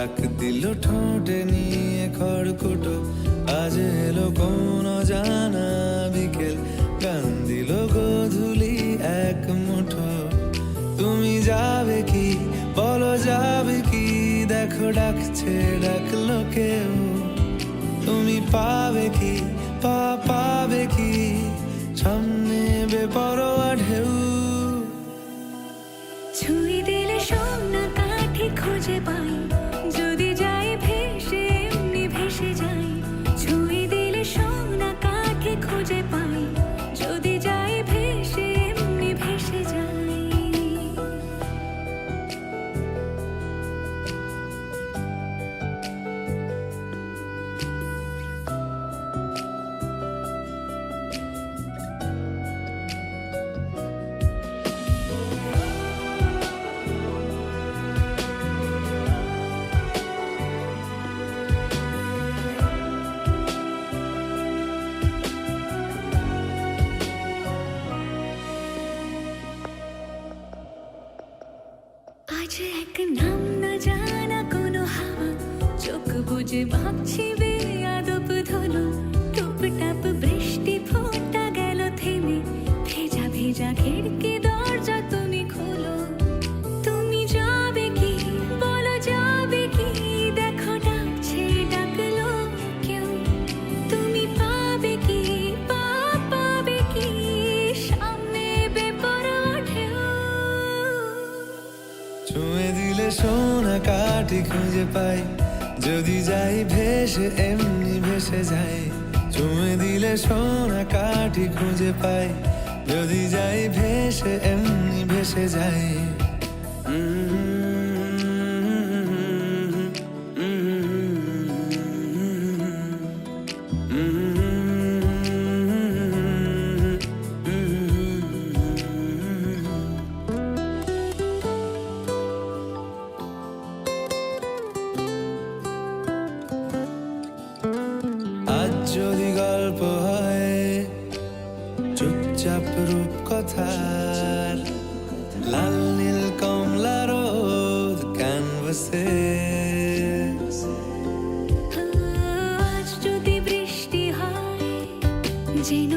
ডাক দিল ঠোঁটে নিয়ে খড়কুটো, আজ এলো কোন জানা বিকেল, গান দিল গোধূলি এক মুঠো। তুমি যাবে কি বলো, যাবে কি দেখো ডাকছে ডাকলো কেউ। তুমি পাবে কি পাবে কি সামনে বেপরোয়া ঢেউ। ছুঁয়ে দিলে সোনা কাঠি খুঁজে পাই, যদি যাই ভেসে এমনি ভেসে যাই। ছুঁয়ে দিলে সোনা কাঠি খুঁজে পাই, যদি যাই ভেসে এমনি ভেসে যাই। আজ এক নাম না জানা কোনো হাওয়া, চোখ বুজে ভাবছি বেয়াদব ধলো। টুপটাপ বৃষ্টি ফোঁটা গেল থেমে, ভেজা ভেজা খিড়কি দরজা তুমি খোলো। তুমি যাবে কি বলো, যাবে কি দেখো ডাকছে ডাকলো কেউ। তুমি পাবে কি পাবে কি সামনে বেপরোয়া ঢেউ। ছুঁয়ে দিলে সোনা কাঠি খুঁজে পাই, যদি যাই ভেসে এমনি ভেসে যাই। ছুঁয়ে দিলে সোনা কাঠি খুঁজে পাই, যদি যাই ভেসে এমনি ভেসে যাই। আজ যদি গল্প হয় চুপচাপ রূপকথার, লাল নীল কমলা রোদ ক্যানভাসে। আজ যদি বৃষ্টি হয় যেন